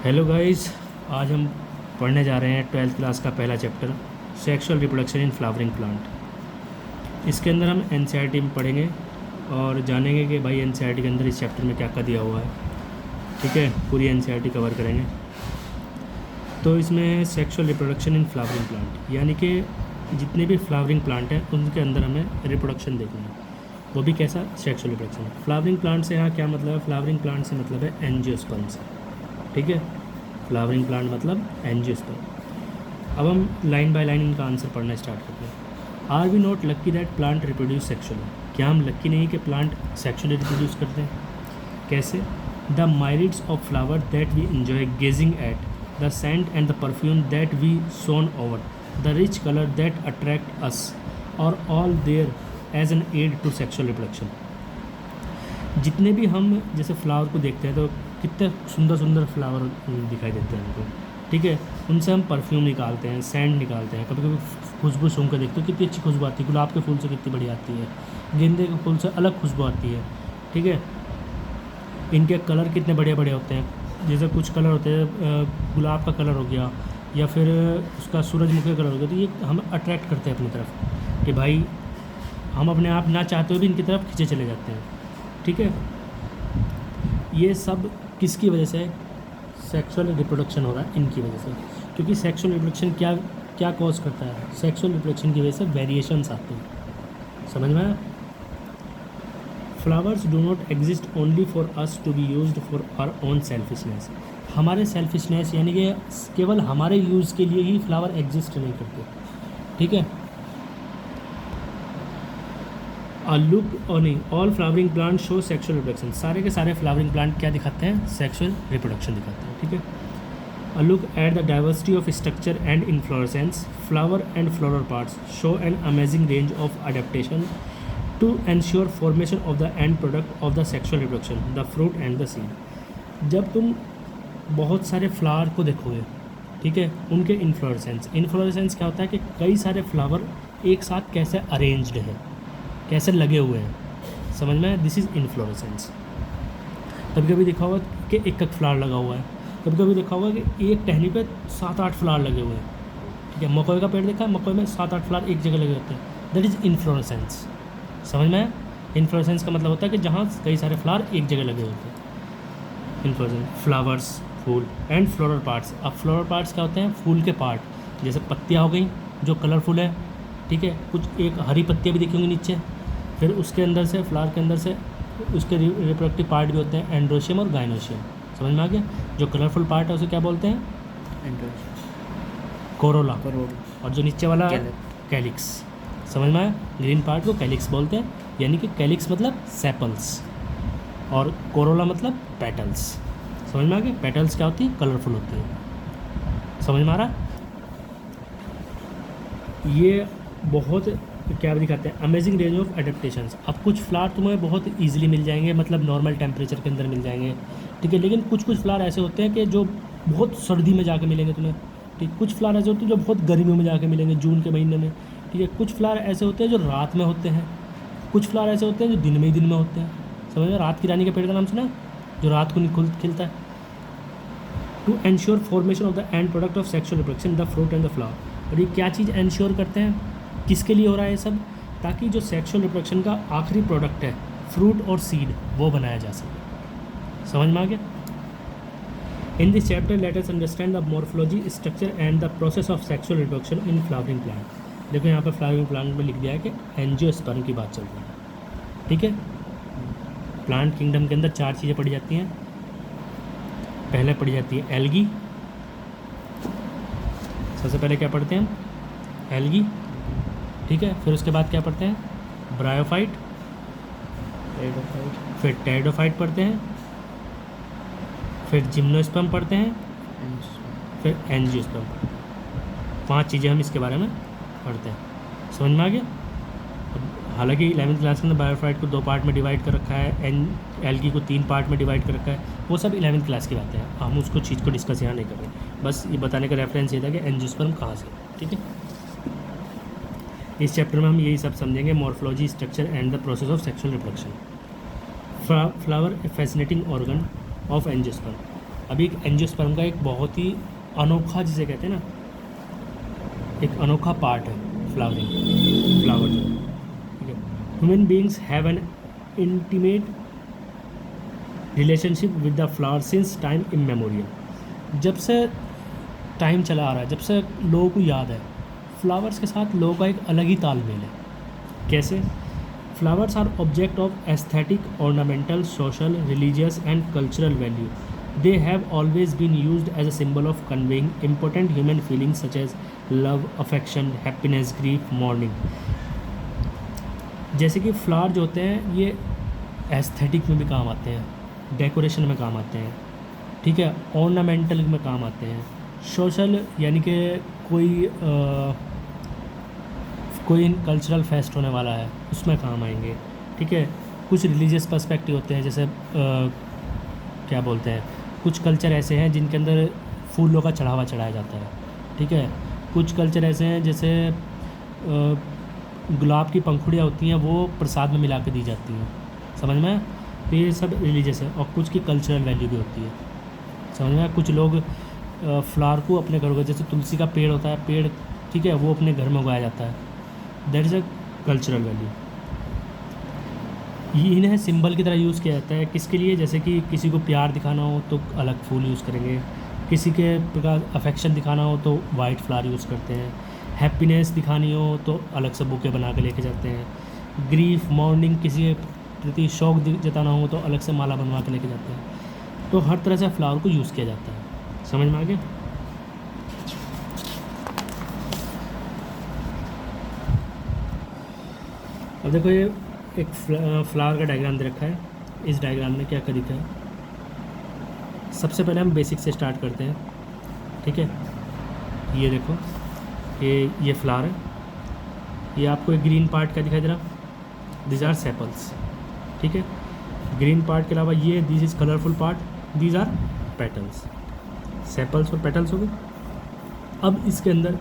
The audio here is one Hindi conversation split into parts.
Hello guys. आज हम पढ़ने जा रहे हैं 12th क्लास का पहला chapter sexual reproduction in flowering plant. इसके अंदर हम एनसीईआरटी में पढ़ेंगे और जानेंगे कि भाई एनसीईआरटी के अंदर इस चैप्टर में क्या क्या दिया हुआ है। ठीक है, पूरी एनसीईआरटी कवर करेंगे। तो इसमें sexual reproduction in flowering plant यानी कि जितने भी फ्लावरिंग प्लांट हैं उनके अंदर हमें रिप्रोडक्शन देखना है, वो भी कैसा सेक्सुअल रिप्रोडक्शन। फ्लावरिंग प्लांट से यहाँ क्या मतलब है? फ्लावरिंग प्लांट से मतलब है एंजियोस्पर्म्स। ठीक है, फ्लावरिंग प्लांट मतलब एंजियोस्पर्म। अब हम लाइन बाय लाइन इनका आंसर पढ़ना स्टार्ट करते हैं। Are we not lucky that plant reproduce sexually? क्या हम लक्की नहीं कि प्लांट सेक्सुअली रिप्रोड्यूस करते हैं? कैसे? The myriads of flower that we enjoy gazing at, the scent and the perfume that we swoon over, the rich colour that attract us are all there as an aid to sexual reproduction. जितने भी हम जैसे फ्लावर को देखते हैं तो कितने सुंदर सुंदर फ्लावर दिखाई देते हैं हमको। ठीक है, उनसे हम परफ्यूम निकालते हैं, सेंट निकालते हैं, कभी कभी खुशबू सूंघ कर देखते हो कितनी अच्छी खुशबू आती है। गुलाब के फूल से कितनी बढ़िया आती है, गेंदे के फूल से अलग खुशबू आती है। ठीक है, इनके कलर कितने बढ़िया बढ़िया होते हैं। जैसे कुछ कलर होते हैं, गुलाब का कलर हो गया या फिर उसका सूरजमुखी का कलर हो गया, तो ये हम अट्रैक्ट करते हैं अपनी तरफ कि भाई हम अपने आप ना चाहते हुए भी इनकी तरफ खींचे चले जाते हैं। ठीक है, ये सब किसकी वजह से? सेक्सुअल रिप्रोडक्शन हो रहा है इनकी वजह से। क्योंकि सेक्सुअल रिप्रोडक्शन क्या क्या कॉज करता है? सेक्सुअल रिप्रोडक्शन की वजह से वेरिएशंस आते हैं। समझ में आया? Flowers do not exist only for us to be used for our own selfishness. हमारे सेल्फिशनेस यानी कि केवल हमारे यूज़ के लिए ही फ्लावर एग्जिस्ट नहीं करते। ठीक है, लुक और नहीं, all flowering plant show sexual reproduction. सारे के सारे फ्लावरिंग प्लांट क्या दिखाते हैं? सेक्सुअल रिप्रोडक्शन दिखाते हैं। ठीक है, a look at the diversity of structure and inflorescence, flower and floral parts show an amazing range of adaptation to ensure formation of the end product of the sexual reproduction, the fruit and the seed. जब तुम बहुत सारे फ्लावर को देखोगे, ठीक है, उनके इन्फ्लोरेसेंस क्या होता है कि कई सारे फ्लावर एक साथ कैसे अरेंज्ड हैं, कैसे लगे हुए हैं। समझ में? This is inflorescence. कभी कभी देखा होगा कि एक फ्लावर लगा हुआ है, कभी कभी देखा होगा कि एक टहनी पे 7-8 फ्लावर लगे हुए हैं। ठीक है, मकोई का पेड़ देखा है, मकोई में 7-8 फ्लावर एक जगह लगे होते हैं। That is inflorescence. समझ में? इन्फ्लोरेसेंस का मतलब होता है कि जहाँ कई सारे फ्लावर एक जगह लगे होते हैं। इन्फ्लोरेसेंस, फ्लावर्स, फूल एंड फ्लोरल पार्ट्स। अब फ्लोरल पार्ट्स क्या होते हैं? फूल के पार्ट, जैसे पत्तियाँ हो गई जो कलरफुल है। ठीक है, कुछ एक हरी पत्तियाँ भी दिखी होंगी नीचे। फिर उसके अंदर से, फ्लावर के अंदर से उसके रिप्रोडक्टिव पार्ट भी होते हैं, एंड्रोशियम और गाइनोशियम। समझ में आ गया? जो कलरफुल पार्ट है उसे क्या बोलते हैं? कोरोला। और जो नीचे वाला कैलिक्स। समझ में आया? ग्रीन पार्ट को कैलिक्स बोलते हैं, यानी कि कैलिक्स मतलब सेपल्स और कोरोला मतलब पेटल्स। समझ में आ गया? पेटल्स क्या होती है? कलरफुल होती है। समझ में आ रहा? ये बहुत क्या दिखाते हैं? Amazing range of adaptations. अब कुछ फ्लावर तुम्हें बहुत इजीली मिल जाएंगे, मतलब नॉर्मल टेम्परेचर के अंदर मिल जाएंगे। ठीक है, लेकिन कुछ कुछ फ्लावर ऐसे होते हैं कि जो बहुत सर्दी में जाके मिलेंगे तुम्हें। ठीक, कुछ फ्लावर ऐसे होते हैं जो बहुत गर्मियों में जाके मिलेंगे, जून के महीने में। ठीक है, कुछ फ्लावर ऐसे होते हैं जो रात में होते हैं, कुछ फ्लावर ऐसे होते हैं जो दिन में ही दिन में होते हैं। समझ में? रात की रानी के पेड़ का नाम सुना है? जो रात को खिलता है। To ensure formation of the end product of sexual reproduction, the fruit and the flower. और ये क्या चीज़ एंश्योर करते हैं? किसके लिए हो रहा है ये सब? ताकि जो सेक्सुअल रिप्रोडक्शन का आखिरी प्रोडक्ट है, फ्रूट और सीड, वो बनाया जा सके। समझ में आ गया? In this chapter let us understand the morphology, structure and the process of sexual reproduction in flowering plant. देखो यहाँ पर फ्लावरिंग प्लांट में लिख दिया है कि एंजियोस्पर्म की बात चल रही है। ठीक है, प्लांट किंगडम के अंदर 4 चीज़ें पढ़ी जाती हैं। पहले पढ़ी जाती है एल्गी। सबसे पहले क्या पढ़ते हैं हम? एल्गी। ठीक है, फिर उसके बाद क्या पढ़ते हैं? ब्रायोफाइट, फिर टेरिडोफाइट पढ़ते हैं, फिर जिम्नोस्पर्म पढ़ते हैं, फिर एंजियोस्पर्म पढ़ते हैं। 5 चीज़ें हम इसके बारे में पढ़ते हैं। समझ में आ गया? हालांकि 11वीं क्लास के अंदर ब्रायोफाइट को 2 पार्ट में डिवाइड कर रखा है, एल्गी को 3 पार्ट में डिवाइड कर रखा है। वो सब 11वीं क्लास की बातें हैं, हम उसको चीज़ को डिस्कस यहाँ नहीं कर रहे। बस ये बताने का रेफरेंस ये था कि एंजियोस्पर्म कहाँ से। ठीक है, इस चैप्टर में हम यही सब समझेंगे, morphology, structure and the process of sexual reproduction. Flower A fascinating organ of angiosperm. अभी एक एंजियोस्पर्म का एक बहुत ही अनोखा, जिसे कहते हैं ना, एक अनोखा पार्ट है फ्लावर जो, ठीक है। Human beings have an intimate relationship with the flower since time immemorial. जब से टाइम चला आ रहा है, जब से लोगों को याद है, फ्लावर्स के साथ लोगों का एक अलग ही तालमेल है। कैसे? Flowers are object of aesthetic, ornamental, social, religious and cultural value. They have always been used as a symbol of conveying important human feelings such as love, affection, happiness, grief, mourning। जैसे कि फ्लावर जो होते हैं ये एस्थेटिक में भी काम आते हैं, डेकोरेशन में काम आते हैं, ठीक है, ऑर्नामेंटल में काम आते हैं, सोशल यानी कि कोई कल्चरल फेस्ट होने वाला है उसमें काम आएंगे, ठीक है। कुछ रिलीजियस पर्सपेक्टिव होते हैं, जैसे क्या बोलते हैं, कुछ कल्चर ऐसे हैं जिनके अंदर फूलों का चढ़ावा चढ़ाया जाता है, ठीक है। कुछ कल्चर ऐसे हैं जैसे गुलाब की पंखुड़ियाँ होती हैं वो प्रसाद में मिला के दी जाती हैं, समझ में? तो ये सब रिलीजियस है। और कुछ की कल्चरल वैल्यू भी होती है, समझ में? कुछ लोग फ्लावर को अपने घर को, जैसे तुलसी का पेड़ होता है, पेड़, ठीक है, वो अपने घर में उगाया जाता है, that is a cultural value. इन्हें सिंबल की तरह यूज़ किया जाता है। किसके लिए? जैसे कि किसी को प्यार दिखाना हो तो अलग फूल यूज़ करेंगे, किसी के प्रकार अफेक्शन दिखाना हो तो वाइट फ्लावर यूज़ करते हैं, हैप्पीनेस दिखानी हो तो अलग से बुके बना के लेके जाते हैं, ग्रीफ, मॉर्निंग, किसी के प्रति शौक जताना हो तो अलग से माला बनवा के लेके जाते हैं। तो हर तरह से फ्लावर को यूज़ किया जाता है, समझ में आ गया? अब देखो ये एक फ्लावर का डायग्राम दे रखा है। इस डायग्राम में क्या क्या दिखा है? सबसे पहले हम बेसिक से स्टार्ट करते हैं, ठीक है। ये देखो, ये फ्लावर है, ये आपको एक ग्रीन पार्ट का दिखाई दे रहा, दीज आर सेपल्स, ठीक है। ग्रीन पार्ट के अलावा ये this is colourful part, these are petals. Sepals और पेटल्स हो गए। अब इसके अंदर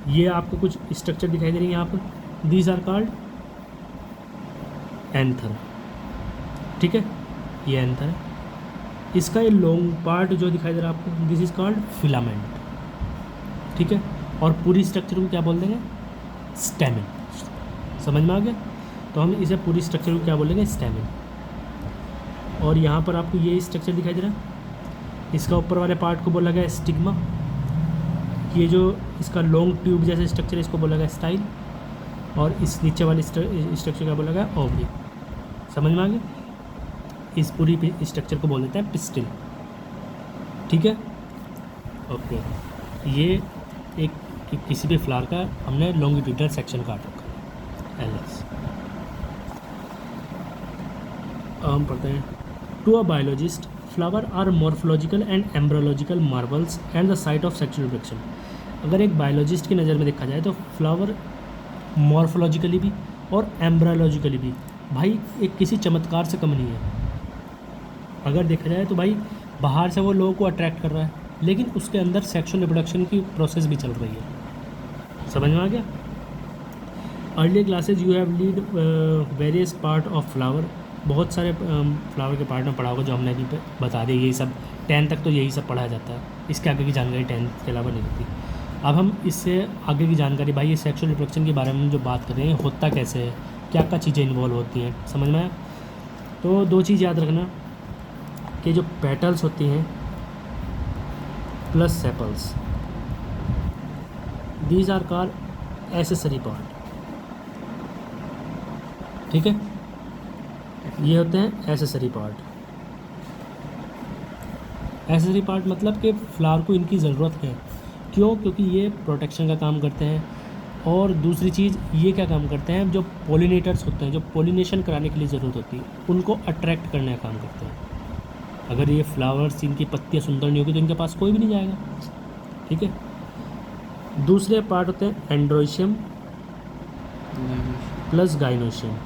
ये आपको कुछ स्ट्रक्चर दिखाई दे रही है यहाँ पर, दीज आर कॉल्ड एंथर, ठीक है, ये एंथर है। इसका ये लॉन्ग पार्ट जो दिखाई दे रहा है आपको, दिस इज़ कॉल्ड फिलामेंट, ठीक है। और पूरी स्ट्रक्चर को क्या बोल देंगे? स्टेमिन। समझ में आ गया? तो हम इसे पूरी स्ट्रक्चर को क्या बोलेंगे? स्टेमिन। और यहाँ पर आपको ये स्ट्रक्चर दिखाई दे रहा है, इसका ऊपर वाले पार्ट को बोला गया स्टिग्मा। ये जो इसका लॉन्ग ट्यूब जैसे स्ट्रक्चर, इसको बोला गया स्टाइल। और इस नीचे वाले स्ट्रक्चर का बोला गया ओवरी। समझ में आ गया? इस पूरी स्ट्रक्चर को बोल देते हैं पिस्टिल, ठीक है, ओके। ये एक किसी भी फ्लावर का हमने लॉन्गिट्यूडनल सेक्शन काट रखा है, एलएस। हम पढ़ते हैं, to a biologist flower are morphological and embryological marvels and the site of sexual reproduction. अगर एक बायोलॉजिस्ट की नज़र में देखा जाए तो फ्लावर मॉर्फोलॉजिकली भी और एम्ब्रोलॉजिकली भी भाई एक किसी चमत्कार से कम नहीं है। अगर देखा जाए तो भाई बाहर से वो लोगों को अट्रैक्ट कर रहा है, लेकिन उसके अंदर सेक्सुअल रिप्रोडक्शन की प्रोसेस भी चल रही है। समझ में आ गया? Early classes you have lead various part of flower. बहुत सारे फ्लावर के पार्ट में पढ़ा होगा जो हमने अभी बता दिया। यही सब 10 तक तो यही सब पढ़ाया जाता है, इसके आगे की जानकारी 10 के अलावा नहीं होती। अब हम इससे आगे की जानकारी भाई ये सेक्सुअल रिप्रोडक्शन के बारे में जो बात कर रहे हैं, होता कैसे है, क्या क्या चीज़ें इन्वॉल्व होती हैं, समझ में आया? तो दो चीज़ याद रखना कि जो पेटल्स होती हैं plus sepals, these are called accessory part, ठीक है। ये होते हैं एसेसरी पार्ट। एसेसरी पार्ट मतलब कि फ्लावर को इनकी ज़रूरत है। क्यों? क्योंकि ये प्रोटेक्शन का काम करते हैं। और दूसरी चीज़ ये क्या काम करते हैं, जो पोलिनेटर्स होते हैं, जो पोलिनेशन कराने के लिए ज़रूरत होती है, उनको अट्रैक्ट करने का काम करते हैं। अगर ये फ्लावर्स, इनकी पत्तियाँ सुंदर नहीं होगी तो इनके पास कोई भी नहीं जाएगा, ठीक है। दूसरे पार्ट होते हैं एंड्रोशियम प्लस गाइनोशियम।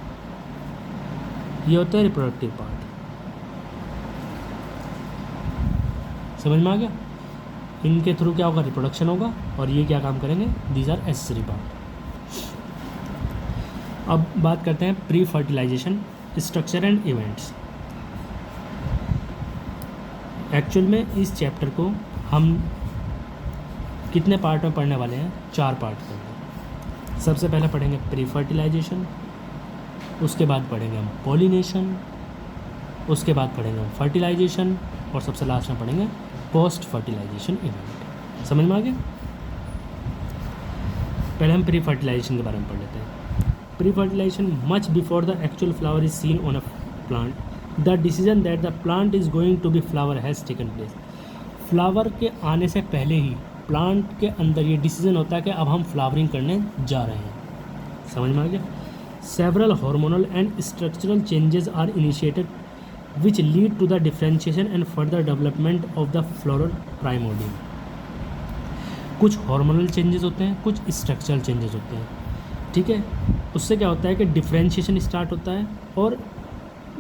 ये होता है रिप्रोडक्टिव पार्ट। समझ में आ गया? इनके थ्रू क्या होगा? रिप्रोडक्शन होगा। और ये क्या काम करेंगे? These are accessory part. अब बात करते हैं pre fertilization, structure and events. Actual में इस चैप्टर को हम कितने पार्ट में पढ़ने वाले हैं? 4 पार्ट में। सबसे पहले पढ़ेंगे प्री फर्टिलाइजेशन, उसके बाद पढ़ेंगे हम पॉलिनेशन, उसके बाद पढ़ेंगे हम फर्टिलाइजेशन, और सबसे लास्ट में पढ़ेंगे पोस्ट फर्टिलाइजेशन इवेंट। समझ में आ गया? पहले हम प्री फर्टिलाइजेशन के बारे में पढ़ लेते हैं। Pre fertilization, much before the actual flower is seen on a plant, the decision that the plant is going to be flower has taken place. Flower के आने से पहले ही प्लांट के अंदर ये डिसीजन होता है कि अब हम फ्लावरिंग करने जा रहे हैं। समझ में आ गया? Several hormonal and structural changes are initiated which lead to the differentiation and further development of the floral primordium. कुछ हार्मोनल चेंजेस होते हैं, कुछ स्ट्रक्चरल चेंजेस होते हैं, ठीक है। उससे क्या होता है कि डिफ्रेंशिएशन स्टार्ट होता है और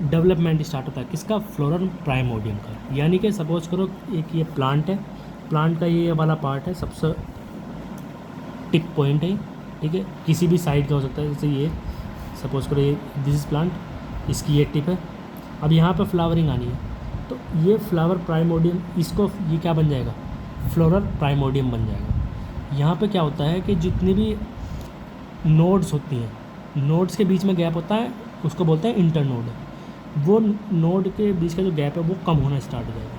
डेवलपमेंट स्टार्ट होता है किसका? फ्लोरल प्राइमोर्डियम का। यानी कि सपोज करो एक ये प्लांट है, प्लांट का ये वाला पार्ट है, सबसे टिप पॉइंट है, ठीक है, किसी भी साइड का हो सकता है। जैसे ये सपोज करो ये दिस इज प्लांट, इसकी ये टिप है। अब यहाँ पे फ्लावरिंग आनी है, तो ये फ्लावर प्राइमोर्डियम, इसको ये क्या बन जाएगा? फ्लोरल प्राइमोर्डियम बन जाएगा। यहाँ पे क्या होता है कि जितनी भी नोड्स होती हैं, नोड्स के बीच में गैप होता है, उसको बोलते हैं इंटरनोड। वो नोड के बीच का जो गैप है वो कम होना स्टार्ट हो जाएगा,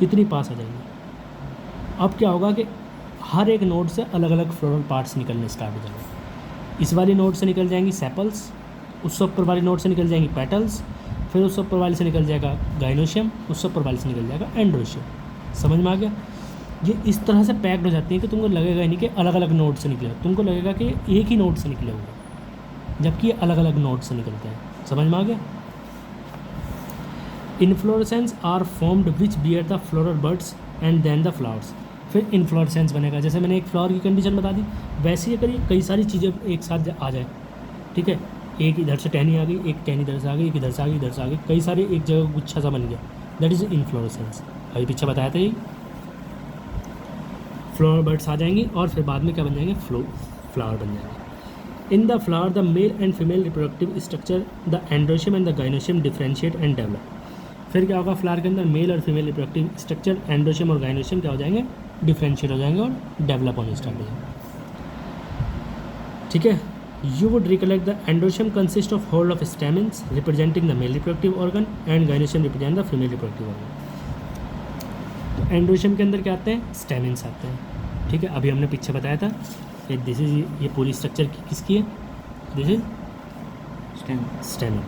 इतनी पास आ जाएंगे। अब क्या होगा कि हर एक नोड से अलग अलग फ्लोरल पार्ट्स निकलने स्टार्ट हो जाएंगे। इस वाली नोड से निकल जाएंगी सेपल्स, उससे ऊपर वाली नोड से निकल जाएंगी पेटल्स, फिर उससे ऊपर वाली से निकल जाएगा गाइनोशियम, उससे ऊपर वाली से निकल जाएगा एंड्रोशियम। समझ में आ गया? ये इस तरह से पैक्ड हो जाती है कि तुमको लगेगा ही नहीं कि अलग अलग नोड से निकले, तुमको लगेगा कि एक ही नोड से निकले होंगे, जबकि ये अलग अलग नोड से निकलते हैं। समझ में आ गया? Inflorescence are formed which bear the floral buds and then the flowers. फिर इन्फ्लोरेसेंस बनेगा। जैसे मैंने एक फ्लावर की कंडीशन बता दी, वैसे ही अगर ये कई सारी चीज़ें एक साथ आ जाए, ठीक है, एक इधर से टहनी आ गई, एक टहनी इधर से आ गई, एक इधर से आ गई, इधर से आ गई, कई सारे एक जगह गुच्छा सा बन गया, दैट इज़ इन्फ्लोरेसेंस। अभी पीछे बताया था, यही फ्लावर बर्ड्स आ जाएंगी और फिर बाद में क्या बन जाएंगे? फ्लावर बन जाएंगे। In the flower the male and female reproductive structure the androecium and the gynoecium differentiate and develop. फिर क्या होगा? फ्लावर के अंदर मेल और फीमेल रिप्रोडक्टिव स्ट्रक्चर एंड्रोशियम और गाइनोशियम क्या हो जाएंगे? डिफ्रेंशिएट हो जाएंगे और डेवलप होने स्टार्ट हो जाएंगे, ठीक है। You would recollect the endoecium consists of whole of stamens representing the male reproductive organ and gynoecium represent the female reproductive organ। तो एंडोशियम के अंदर क्या आते हैं? स्टेमिन्स आते हैं, ठीक है। अभी हमने पीछे बताया था कि दिस इज, ये पूरी स्ट्रक्चर किसकी है? This is stamen.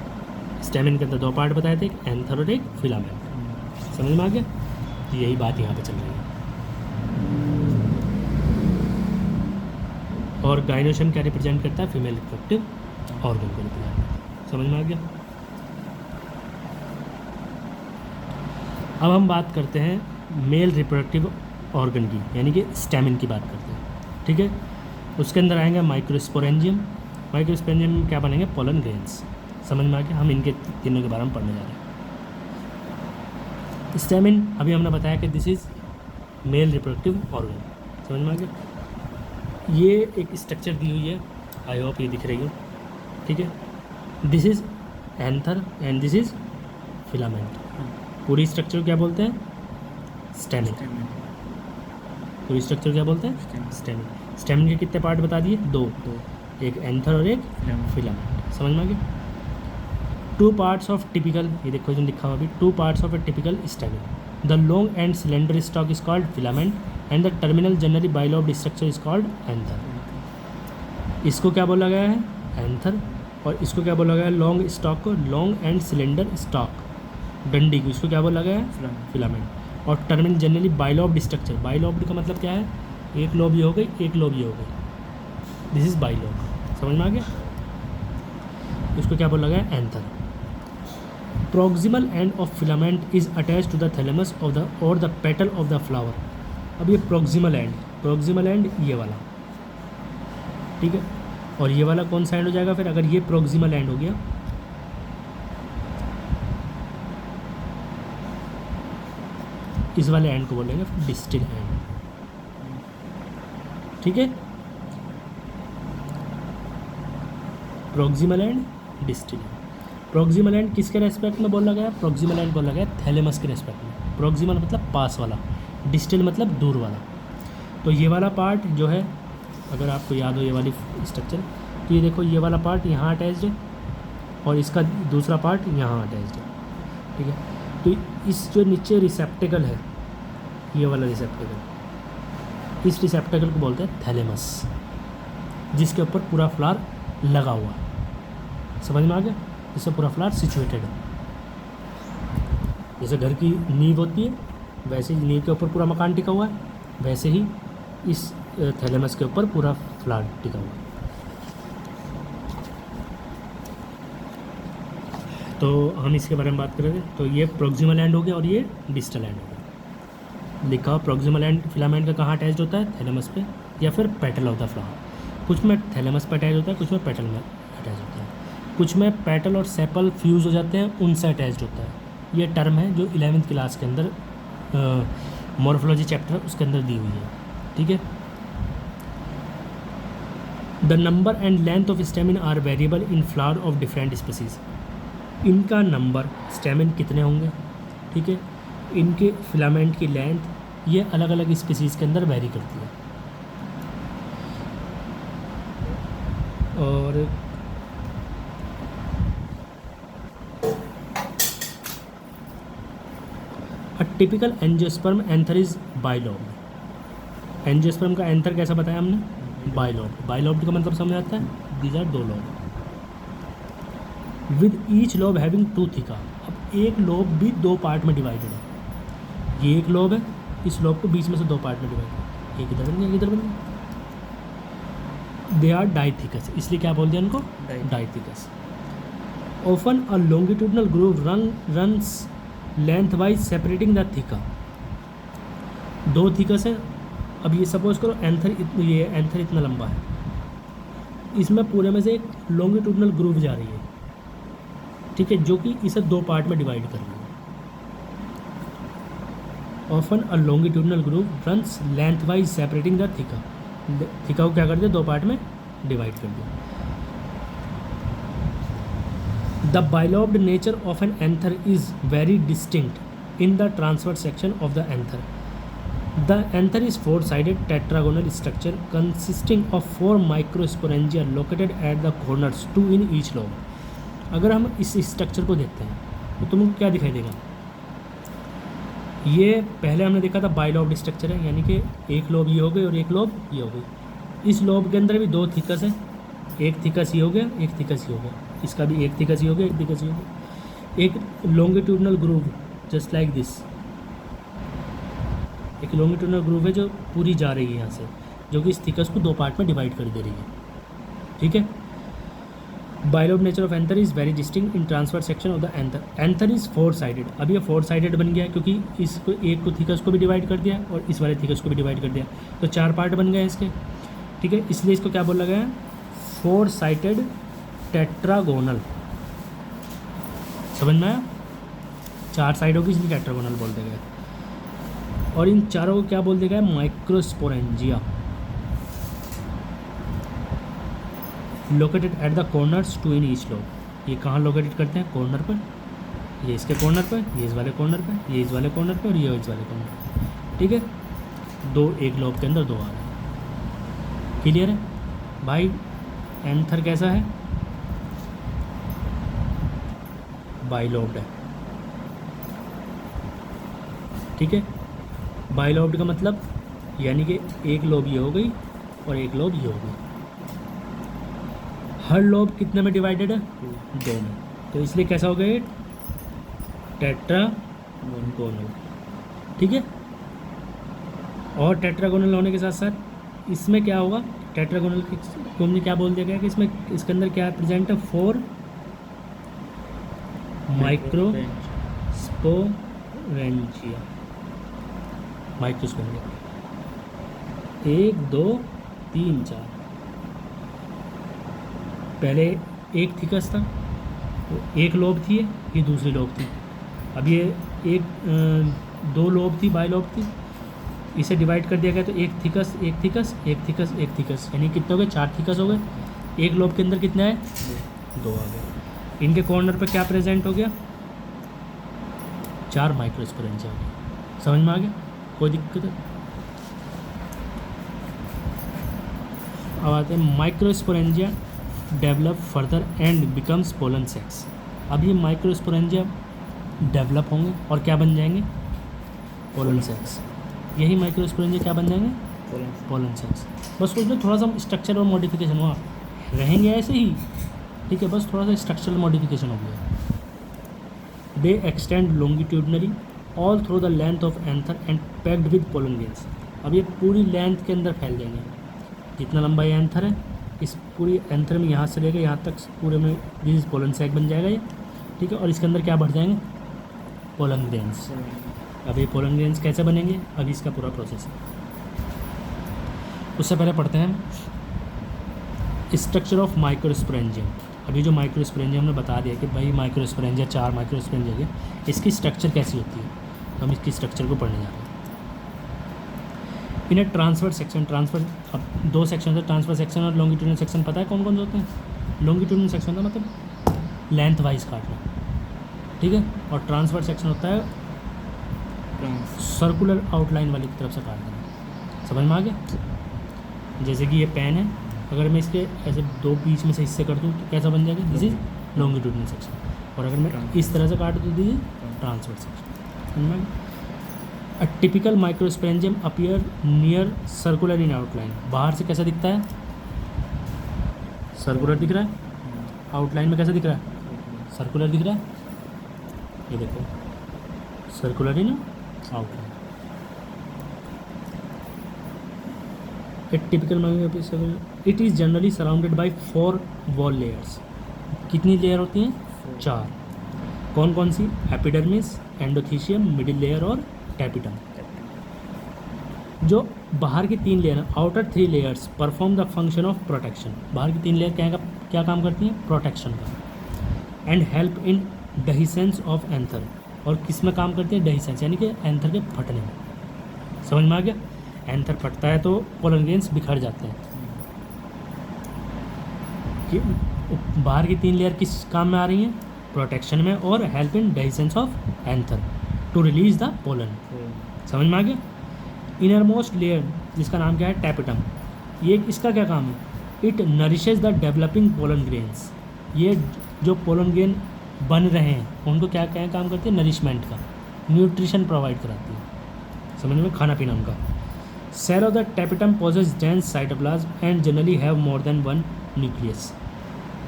स्टेमिन के अंदर 2 पार्ट बताए थे, एक एंथर और एक फिलामेंट। समझ में आ गया? तो यही बात यहाँ पे चल रही है। और गाइनोशियम क्या रिप्रेजेंट करता है? फीमेल रिप्रोडक्टिव ऑर्गन को रिप्रेजेंट करता है। समझ में आ गया? अब हम बात करते हैं मेल रिप्रोडक्टिव ऑर्गन की, यानी कि स्टेमिन की बात करते हैं, ठीक है। उसके अंदर आएंगे माइक्रोस्पोरेंजियम। माइक्रोस्पोरेंजियम में क्या बनेंगे? Pollen grains. समझ में आ गया? हम इनके तीनों के बारे में पढ़ने जा रहे हैं। स्टेमिन अभी हमने बताया कि this is male reproductive organ. समझ में आ गया? ये एक स्ट्रक्चर दी हुई है, आई होप ये दिख रही हो, ठीक है। This is anther and this is filament. पूरी स्ट्रक्चर क्या बोलते हैं? स्टेमिन। पूरी स्ट्रक्चर क्या बोलते हैं? स्टेमिन। स्टेमिन के कितने पार्ट बता दिए? 2, एक एंथर और एक फिलामेंट। समझ में आ गया? 2 पार्ट्स ऑफ टिपिकल, ये देखो जो लिखा हुआ अभी, 2 parts of A typical stamen. The long and cylinder stock is called filament and the terminal generally bilobed structure is called anther. इसको क्या बोला गया है? एंथर। और इसको क्या बोला गया है? लॉन्ग स्टॉक को, लॉन्ग एंड सिलेंडर स्टॉक, डंडी को, इसको क्या बोला गया है? फिलामेंट। और terminal generally bilobed structure, bilobed का मतलब क्या है? एक लोब ये हो गई, एक लोब ये हो गई, दिस इज बाइलोब। समझ में आ गया? इसको क्या बोला गया है? Anther. Proximal end of filament is attach to the thalamus of the or the petal of the flower. अब ये प्रोक्सिमल एंड ये वाला, ठीक है। और ये वाला कौन सा एंड हो जाएगा फिर? अगर ये प्रोक्सिमल एंड हो गया, इस वाले एंड को बोलेंगे डिस्टल एंड, ठीक है। Proximal and, distal end. Proximal and किसके रेस्पेक्ट में बोला गया? प्रोक्सिमल एंड बोला गया थैलेमस के रेस्पेक्ट में। प्रॉक्सिमल मतलब पास वाला, डिस्टल मतलब दूर वाला। तो ये वाला पार्ट जो है, अगर आपको याद हो ये वाली स्ट्रक्चर, तो ये देखो ये वाला पार्ट यहाँ अटैच्ड है और इसका दूसरा पार्ट यहाँ अटैच्ड है, ठीक है। तो इस जो नीचे रिसेप्टेकल है, ये वाला रिसेप्टेकल, इस रिसेप्टेकल को बोलते हैं थैलेमस, जिसके ऊपर पूरा फ्लावर लगा हुआ है। समझ में आ गया? इससे पूरा फ्लावर सिचुएटेड है। जैसे घर की नींव होती है, वैसे ही नींव के ऊपर पूरा मकान टिका हुआ है, वैसे ही इस थैलेमस के ऊपर पूरा फ्लावर टिका हुआ है। तो हम इसके बारे में बात करेंगे। तो ये प्रॉक्सिमल एंड हो गया और ये डिस्टल एंड हो गया। लिखा हुआ प्रॉक्सिमल एंड फिलामेंट का कहाँ अटैच होता है? थैलेमस पे या फिर पेटल ऑफ द फ्लावर। कुछ में थैलेमस पे अटैच होता है, कुछ में पेटल में अटैच होता है, कुछ में पेटल और सेपल फ्यूज़ हो जाते हैं, उनसे अटैच्ड होता है। ये टर्म है जो 11वीं क्लास के अंदर मॉर्फोलॉजी चैप्टर उसके अंदर दी हुई है, ठीक है। The number and length of stamen are variable in flower of different species. इनका नंबर, स्टेमिन कितने होंगे, ठीक है, इनके फिलामेंट की लेंथ ये अलग अलग स्पीसीज़ के अंदर वेरी करती है। और a typical angiosperm anther is bilobed. Angiosperm का एंथर कैसा बताया हमने? बाइलॉब्ड। बाइलॉब्ड का मतलब समझ आता है, these are 2 lobe with each lobe having 2 theca. अब एक लोब भी 2 पार्ट में डिवाइडेड है। ये एक लोब है, इस लोब को बीच में से 2 पार्ट में डिवाइड है, एक इधर बन गया, एक इधर बन गया। दे आर डाइथिकस, इसलिए क्या बोल दिया उनको? Dithecous. Often a longitudinal groove runs length wise separating the theca. 2 थिकस है। अब ये सपोज करो ये एंथर इतना लंबा है, इसमें पूरे में से एक लॉन्गिट्यूडनल ग्रूव जा रही है, ठीक है, जो कि इसे 2 पार्ट में डिवाइड कर रही है। Often a longitudinal groove runs length wise separating the theca. Theca को क्या कर दिया? 2 पार्ट में डिवाइड कर दिया। The bilobed nature of an anther is very distinct in the transverse section of the anther. The anther is 4-sided tetragonal structure consisting of 4 microsporangia located at the corners, 2 in each lobe. अगर हम इस स्ट्रक्चर को देखते हैं तो तुमको क्या दिखाई देगा? ये पहले हमने देखा था बाइलॉब्ड स्ट्रक्चर है, यानी कि एक लोब ये हो गई और एक लोब ये हो गई। इस लोब के अंदर भी 2 थिकस है, एक थिकस ये हो गया, एक थिकस ये हो गया, इसका भी एक थिकस ये हो गया, एक थिकस ये हो गया। एक longitudinal groove just like this, एक लॉन्गिट्यूडनल ग्रूव है जो पूरी जा रही है यहाँ से, जो कि इस थिकस को 2 पार्ट में डिवाइड कर दे रही है, ठीक है। Bilobed nature of anther is very distinct in transfer section of the anther. Anther is 4-sided। अब ये 4-sided बन गया है क्योंकि इसको एक को थिकस को भी डिवाइड कर दिया और इस वाले थिकस को भी डिवाइड कर दिया, तो 4 पार्ट बन गए इसके, ठीक है। इसलिए इसको क्या बोला गया है? 4-sided tetragonal. समझ में आया? 4 साइड होगी इसलिए टेट्रागोनल बोल दिया गया। और इन चारों को क्या बोल दिया गया? Microsporangia. Located at the corners 2 in each lobe. ये कहाँ लोकेटेड करते हैं? कॉर्नर पर। ये इसके कॉर्नर पर, ये इस वाले कॉर्नर पर, ये इस वाले कॉर्नर पर और ये इस वाले कॉर्नर पर, ठीक है। 2 एक लोब के अंदर 2 आ रहे हैं। क्लियर है भाई? एंथर कैसा है? बाइलॉब्ड है, ठीक है। बाइलॉब्ड का मतलब यानी कि एक लोब ये हो गई और एक लोब ये हो गई। हर लोब कितने में डिवाइडेड है? 2 में। तो इसलिए कैसा हो गया ये? टेट्रागोनल, ठीक है। और टेट्रागोनल होने के साथ साथ इसमें क्या होगा? टेट्रागोनल को हमने क्या बोल दिया गया कि इसमें इसके अंदर क्या प्रेजेंट है? 4 माइक्रोस्पोरेंजिया। माइक्रोस्पोरेंजिया 1 2 3 4। पहले एक थिकस था, तो एक लोब थी, ये दूसरी लोब थी। अब ये एक 2 लोब थी, बाई लोब थी, इसे डिवाइड कर दिया गया तो एक थिकस एक थिकस एक थिकस एक थिकस, यानी कितने हो गए? 4 थिकस हो गए। एक लोब के अंदर कितने आए? 2 आ गए। इनके कॉर्नर पर क्या प्रेजेंट हो गया? 4 माइक्रोस्पोरेंजिया हो गया। समझ में आ गया? कोई दिक्कत है? अब आते हैं microsporangia develop further and becomes pollen sacs. अब ये माइक्रोस्पोरेंजिया डेवलप होंगे और क्या बन जाएंगे? Pollen sacs. यही माइक्रोस्पोरेंजिया क्या बन जाएंगे? Pollen sacs. बस उसमें थोड़ा सा स्ट्रक्चरल मॉडिफिकेशन हुआ, रहेंगे ऐसे ही, ठीक है, बस थोड़ा सा स्ट्रक्चरल मॉडिफिकेशन हो गया। दे extend longitudinally all through the length of anther and packed with pollen grains. अब ये पूरी लेंथ के अंदर फैल जाएंगे, जितना लंबा ये एंथर है, इस पूरी एंथर में यहाँ से लेकर यहाँ तक पूरे में दिस पोलन सैक बन जाएगा ये, ठीक है। और इसके अंदर क्या बढ़ जाएंगे? Pollen grains. अब ये पोलन ग्रेन्स कैसे बनेंगे? अभी इसका पूरा प्रोसेस है। उससे पहले पढ़ते हैं स्ट्रक्चर ऑफ माइक्रोस्पोरेंजियम। अभी जो माइक्रोस्पोरेंजियम हमने बता दिया कि भाई माइक्रोस्पोरेंजिया 4 माइक्रोस्पोरेंजिया है, इसकी स्ट्रक्चर कैसी होती है, तो हम इसकी स्ट्रक्चर को पढ़ने जा रहे हैं। इन ए ट्रांसफर सेक्शन, ट्रांसफर अब 2 सेक्शन है, ट्रांसफर सेक्शन और लॉन्गिट्यूडनल सेक्शन। पता है कौन कौन से होते हैं? लॉन्गिट्यूडनल सेक्शन होता है मतलब लेंथ वाइज काटना, ठीक है, और ट्रांसफर सेक्शन होता है सर्कुलर आउटलाइन वाली की तरफ से काट देना। समझ में आ गया? जैसे कि ये पेन है, अगर मैं इसके ऐसे 2 बीच में से हिस्से कर दूँ तो कैसा बन जाएगा? This is longitudinal section. और अगर मैं इस तरह से काट दूँ, दिस इज ट्रांसफर सेक्शन। समझ में आ गया? A typical microsporangium appear near circular in outline. बाहर से कैसा दिखता है? सर्कुलर दिख रहा है। आउटलाइन में कैसा दिख रहा है? सर्कुलर दिख रहा है। ये देखो, circular in outline. A typical microsporangium it is generally surrounded by 4 wall layers. कितनी लेयर होती हैं? 4। कौन कौन सी? एपिडर्मिस, एंडोथीशियम, मिडिल लेयर और टैपिटम। जो बाहर की 3 layer, outer 3 layers perform the function of protection. बाहर की 3 लेयर क्या काम करती हैं? प्रोटेक्शन का। And help in dehiscence of anther. और किस में काम करती है? डहिसेंस, यानी कि एंथर के फटने में। समझ में आ गया? एंथर फटता है तो पोलन ग्रेन्स बिखर जाते हैं। कि बाहर की 3 लेयर किस काम में आ रही हैं? प्रोटेक्शन में, और help in dehiscence of anther to release the pollen. समझ में आ गया? इनर मोस्ट लेयर जिसका नाम क्या है? टैपिटम। ये इसका क्या काम है? It nourishes the developing pollen grains. ये जो पोलन ग्रेन बन रहे हैं उनको क्या क्या काम करती है? नरिशमेंट का, न्यूट्रिशन प्रोवाइड कराती है। समझ में? खाना पीना उनका। Cell of the tapetum possess dense cytoplasm and generally have more than 1 nucleus.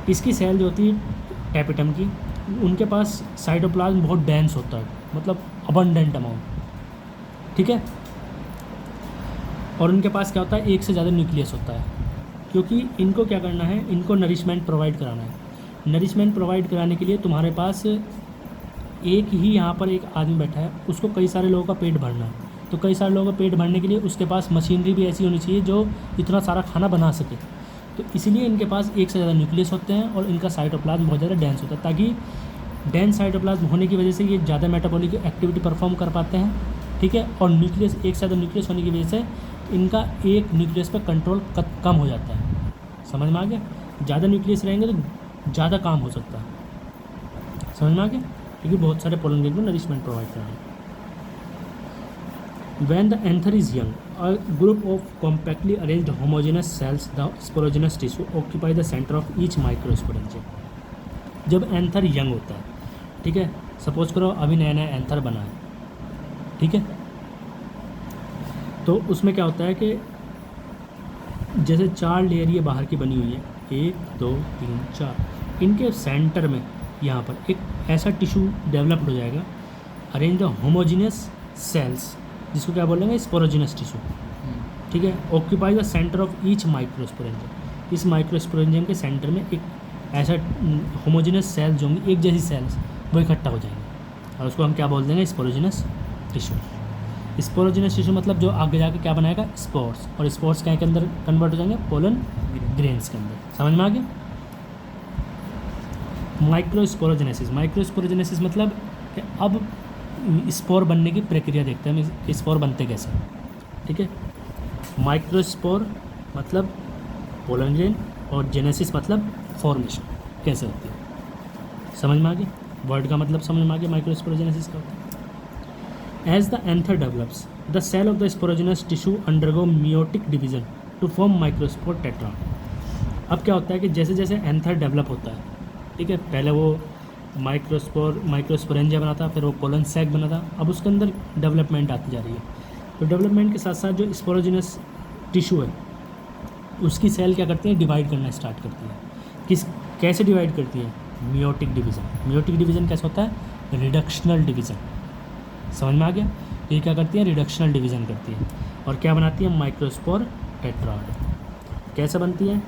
इसकी सेल जो होती है टैपिटम की, उनके पास साइटोप्लाज्म बहुत डेंस होता है, मतलब अबंडेंट अमाउंट, ठीक है। और उनके पास क्या होता है? 1 से ज़्यादा न्यूक्लियस होता है, क्योंकि इनको क्या करना है? इनको नरिशमेंट प्रोवाइड कराना है। नरिशमेंट प्रोवाइड कराने के लिए तुम्हारे पास एक ही यहाँ पर एक आदमी बैठा है, उसको कई सारे लोगों का पेट भरना है। तो कई सारे लोगों का पेट भरने के लिए उसके पास मशीनरी भी ऐसी होनी चाहिए जो इतना सारा खाना बना सके। तो इसीलिए इनके पास 1 से ज़्यादा न्यूक्लियस होते हैं और इनका साइटोप्लाज्म बहुत ज़्यादा डेंस होता है, ताकि डेंस साइटोप्लाज्म होने की वजह से ये ज़्यादा मेटाबॉलिक एक्टिविटी परफॉर्म कर पाते हैं, ठीक है। और न्यूक्लियस 1 से ज़्यादा न्यूक्लियस होने की वजह से इनका एक न्यूक्लियस पर कंट्रोल कम हो जाता है। समझ में आ गया? ज़्यादा न्यूक्लियस रहेंगे तो ज़्यादा काम हो सकता है। समझ में आ गया? क्योंकि बहुत सारे पोलन ग्रेन को नरिशमेंट प्रोवाइड कराना है। When the anther is young, a group of compactly arranged homogeneous cells, the sporogenous tissue, occupy the center of each microsporangium. जब एंथर यंग होता है, ठीक है, सपोज करो अभी नया नया एंथर बना है, ठीक है, तो उसमें क्या होता है कि जैसे 4 लेयर ये बाहर की बनी हुई है, 1 2 3 4, इनके सेंटर में यहाँ पर एक ऐसा टिश्यू डेवलप्ड हो जाएगा, अरेंज द होमोजीनियस सेल्स, जिसको क्या बोलेंगे? स्पोरोजिनस टिश्यू, ठीक है। Occupy the centre of each microsporangium. इस माइक्रोस्पोरेंजियम के सेंटर में एक ऐसा होमोजीनियस सेल्स होंगी, एक जैसी सेल्स, वो इकट्ठा हो जाएंगे और उसको हम क्या बोल देंगे? Sporogenous tissue. स्पोरोजिनस टिश्यू मतलब जो आगे जाके क्या बनाएगा? स्पोर्स, और स्पोर्स क्या के अंदर कन्वर्ट हो जाएंगे? पोलन ग्रेन्स के अंदर। समझ में आ गया? माइक्रोस्पोरोजेनेसिस। माइक्रोस्पोरोजेनेसिस मतलब कि अब स्पोर बनने की प्रक्रिया देखते हैं हम, स्पोर बनते कैसे, ठीक है। माइक्रोस्पोर मतलब पोलन ग्रेन और जेनेसिस मतलब फॉर्मेशन कैसे होती है। समझ में आ गया? वर्ड का मतलब समझ में आ गया माइक्रोस्पोरोजेनेसिस का होता है। As the anther develops the cell of the sporogenous tissue undergo meiotic division to form microspore tetrad. अब क्या होता है कि जैसे जैसे एंथर डेवलप होता है, ठीक है, पहले वो माइक्रोस्पोरेंजिया बना था, फिर वो कोलन सैक बना था, अब उसके अंदर डेवलपमेंट आती जा रही है। तो डेवलपमेंट के साथ साथ जो स्पोरोजिनस टिश्यू है उसकी सेल क्या करती हैं, डिवाइड करना स्टार्ट करती है। कैसे डिवाइड करती है? Meiotic division. मियोटिक डिवीज़न कैसे होता है? Reductional division. समझ में आ गया? ये क्या करती है? रिडक्शनल डिवीज़न करती है और क्या बनाती है? Microspore tetrad. कैसे बनती है?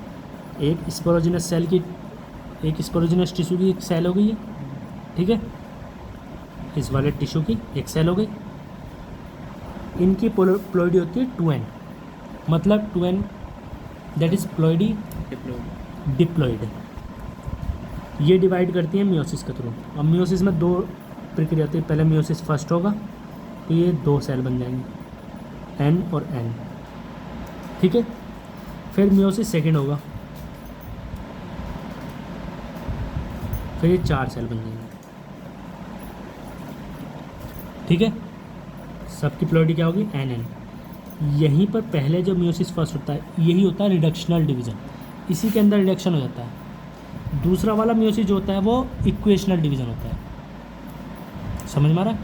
एक स्पोरोजिनस सेल की, एक स्पोरोजिनस टिश्यू की एक सेल हो गई है, ठीक है, इस वाले टिश्यू की एक सेल हो गई। इनकी प्लोइडी होती है 2n, मतलब 2n that is ploidy diploid. ये डिवाइड करती है मियोसिस के थ्रू। अब मियोसिस में 2 प्रक्रिया होती है। पहले मियोसिस फर्स्ट होगा तो ये 2 सेल बन जाएंगे, n और n, ठीक है। फिर मियोसिस सेकेंड होगा, फिर ये 4 सेल बन जाएंगे, ठीक है। सबकी प्लोइडी क्या होगी? nn। यहीं पर पहले जो मियोसिस फर्स्ट होता है यही होता है रिडक्शनल डिवीज़न, इसी के अंदर रिडक्शन हो जाता है। दूसरा वाला मियोसिस जो होता है वो इक्वेशनल डिवीज़न होता है। समझ में आ रहा है?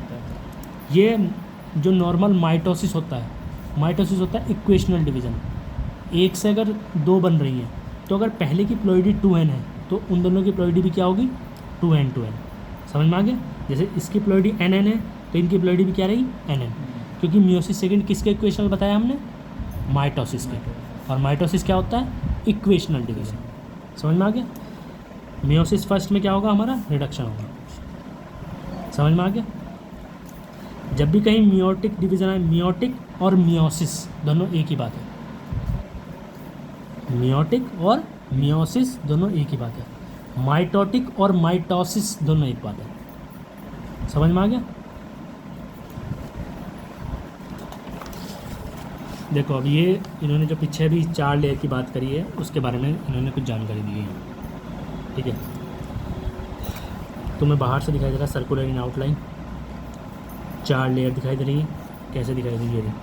ये जो नॉर्मल माइटोसिस होता है इक्वेशनल डिवीज़न। एक से अगर 2 बन रही हैं तो अगर पहले की प्लोइडी 2n है तो उन दोनों की प्लोइडी भी क्या होगी? 2n 2n। समझ में आ गया? जैसे इसकी प्लोइडी nn है तो इनकी प्लोइडी भी क्या रही? nn, क्योंकि मियोसिस सेकंड किसके इक्वेशनल बताया हमने? माइटोसिस के। और माइटोसिस क्या होता है? Equational division. समझ में आ गया? मियोसिस फर्स्ट में क्या होगा? हमारा रिडक्शन होगा। समझ में आ गया? जब भी कहीं मियोटिक डिवीज़न है, मियोटिक और मियोसिस दोनों एक ही बात है। मियोटिक और मियोसिस दोनों एक ही बात है। माइटोटिक और माइटोसिस दोनों एक बात है। समझ में आ गया? देखो अब ये इन्होंने जो पीछे भी 4 लेयर की बात करी है उसके बारे में इन्होंने कुछ जानकारी दी है, ठीक है। तुम्हें बाहर से दिखाई दे रहा है सर्कुलर इन आउटलाइन, 4 लेयर दिखाई दे रही है। कैसे दिखाई दे रही है?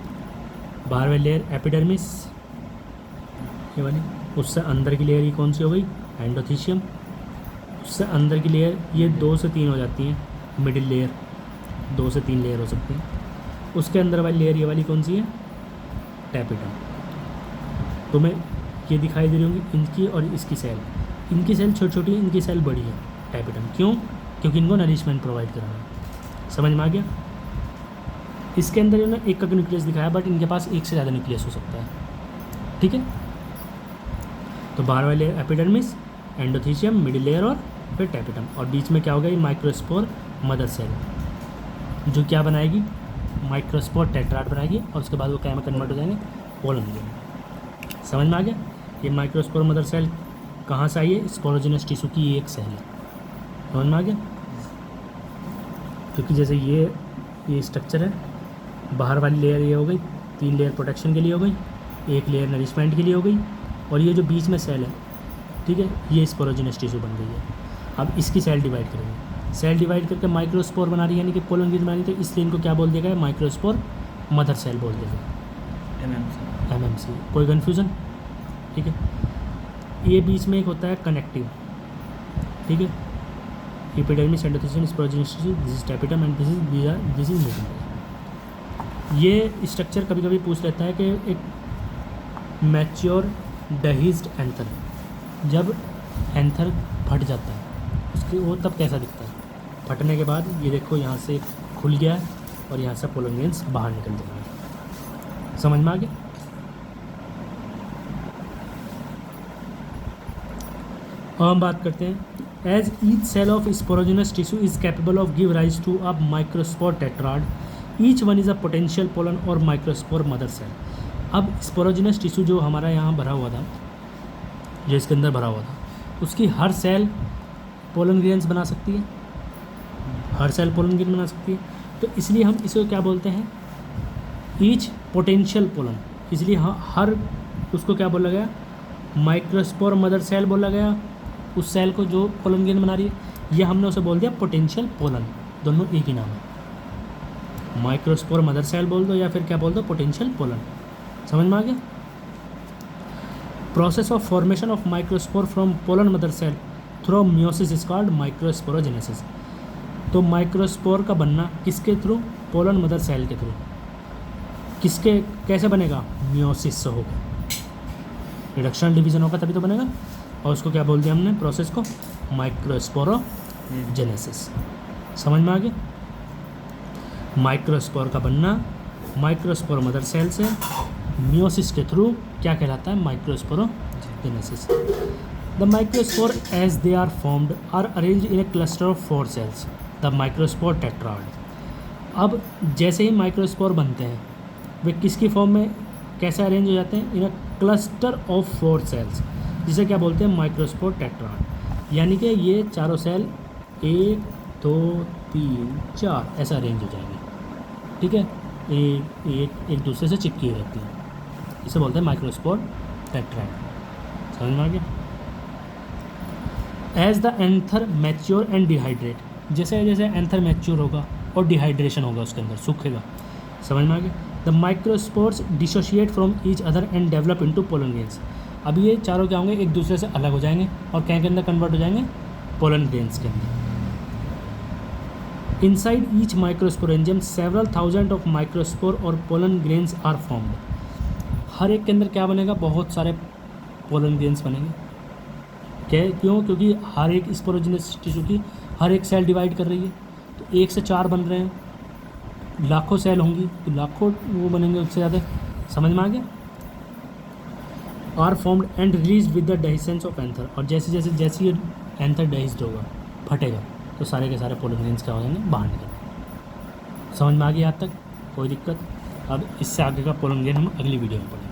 बाहर वाली लेयर एपिडर्मिस, ये वाली, उससे अंदर की लेयर ये कौन सी हो गई? एंडोथीशियम। उससे अंदर की लेयर ये 2 से 3 हो जाती हैं, मिडिल लेयर 2 से 3 लेयर हो सकती हैं। उसके अंदर वाली लेयर ये वाली कौन सी है? टैपिटम। तुम्हें ये दिखाई दे रही होंगी इनकी और इसकी सेल। इनकी सेल छोटी छोटी है, इनकी सेल बड़ी है, टैपिटम। क्यों? क्योंकि इनको नरिशमेंट प्रोवाइड कराना है। समझ में आ गया? इसके अंदर इन्होंने एक का न्यूक्लियस दिखाया, बट इनके पास एक से ज़्यादा न्यूक्लियस हो सकता है, ठीक है। तो बाहर वाले एपिडर्मिस, एंडोथीशियम, मिडिल लेयर और फिर टैपिटम, और बीच में क्या होगा? ये माइक्रोस्पोर मदर सेल जो क्या बनाएगी? माइक्रोस्पोर टेट्राड बनाएगी और उसके बाद वो क्या में कन्वर्ट हो जाएंगे? पोलन में। समझ में आ गया? ये माइक्रोस्पोर मदर सेल कहाँ से आई है? स्पोरोजिनस टिश्यू की एक सेल है। समझ में आ गया? क्योंकि जैसे ये स्ट्रक्चर है, बाहर वाली लेयर ये हो गई, 3 लेयर प्रोटेक्शन के लिए हो गई, 1 लेयर नरिशमेंट के लिए हो गई, और ये जो बीच में सेल है, ठीक है, ये स्पोरोजिनस टिश्यू बन गई है। अब इसकी सेल डिवाइड करेंगे, सेल डिवाइड करके माइक्रोस्पोर बना रही है, यानी कि पोलन ग्रेन बना रही है, तो इसलिए इनको क्या बोल दिया गया? माइक्रोस्पोर मदर सेल बोल दिया गया, MMC। कोई कन्फ्यूज़न? ठीक है। ये बीच में एक होता है कनेक्टिव, ठीक है, epidermis, endothecium, sporogenous tissue, this is tapetum and this is middle. ये स्ट्रक्चर कभी कभी पूछ लेता है कि एक मैच्योर डहीज्ड एंथर, जब एंथर फट जाता है उसके वो तब कैसा दिखता है? फटने के बाद ये देखो यहाँ से खुल गया है और यहाँ से पोलन ग्रेन्स बाहर निकल जाएंगे। समझ में आ गया? अब हम बात करते हैं as each cell of sporogenous tissue is capable of give rise to a microspore tetrad, each one is a potential pollen और माइक्रोस्पोर मदर सेल। अब स्पोरोजिनस टिश्यू जो हमारा यहाँ भरा हुआ था, जो इसके अंदर भरा हुआ था, उसकी हर सेल पोलन ग्रेन्स बना सकती है, हर सेल पोलन ग्रेन बना सकती है। तो इसलिए हम इसको क्या बोलते हैं? Each potential pollen. इसलिए हर उसको क्या बोला गया? माइक्रोस्पोर मदर सेल बोला गया उस सेल को जो पोलन ग्रेन बना रही है। ये हमने उसे बोल दिया पोटेंशियल पोलन। दोनों एक ही नाम है। माइक्रोस्पोर मदर सेल बोल दो या फिर क्या बोल दो, पोटेंशियल पोलन। समझ में आ गया। Process of formation of microspore from pollen mother cell through meiosis is called microsporogenesis. तो माइक्रोस्पोर का बनना किसके थ्रू, पोलन मदर सेल के थ्रू। किसके, कैसे बनेगा, मियोसिस से होगा, रिडक्शन डिवीजन होगा तभी तो बनेगा। और उसको क्या बोल दिया हमने, प्रोसेस को माइक्रोस्पोरोजेनेसिस। समझ में आ गया। माइक्रोस्पोर का बनना माइक्रोस्पोर मदर सेल से मियोसिस के थ्रू क्या कहलाता है, microsporogenesis. The microspore as they are formed are arrange in a cluster of 4 cells, the microspore tetrad. अब जैसे ही माइक्रोस्पोर बनते हैं वे किसकी फॉर्म में कैसे अरेंज हो जाते हैं, इन अ क्लस्टर ऑफ 4 सेल्स, जिसे क्या बोलते हैं, माइक्रोस्पोर टेट्राड। यानी कि ये चारों सेल 1 2 3 4 ऐसा अरेंज हो जाएंगे, ठीक है, एक दूसरे से चिपकी रहती है, इसे बोलते हैं माइक्रोस्पोर टेट्राड। समझ में आ गया। As the anther mature and dehydrate, जैसे जैसे एंथर मैच्योर होगा और डिहाइड्रेशन होगा उसके अंदर, सूखेगा। समझ में आ गया। The microspores dissociate from each other and develop into pollen grains. अब ये चारों क्या होंगे, एक दूसरे से अलग हो जाएंगे और क्या के अंदर कन्वर्ट हो जाएंगे, पोलन ग्रेन्स के अंदर। Inside each microsporangium several thousand of microspore और पोलन ग्रेन्स आर फॉर्म्ड। हर एक के अंदर क्या बनेगा, बहुत सारे पोलन ग्रेन्स बनेंगे। क्या, क्यों, क्योंकि हर एक स्पोरोजिनस टिश्यू की हर एक सेल डिवाइड कर रही है, तो 1 से 4 बन रहे हैं, लाखों सेल होंगी तो लाखों वो बनेंगे, उससे ज़्यादा। समझ में आ गया। Are formed and release with the dehiscence of anther, और जैसे ये एंथर डेहिस्ड होगा, फटेगा, तो सारे के सारे पोलन ग्रेन्स क्या हो जाएंगे, बाहर निकलेंगे। समझ में आ गया यहाँ तक, कोई दिक्कत। अब इससे आगे का पोलन ग्रेन हम अगली वीडियो में पढ़ेंगे।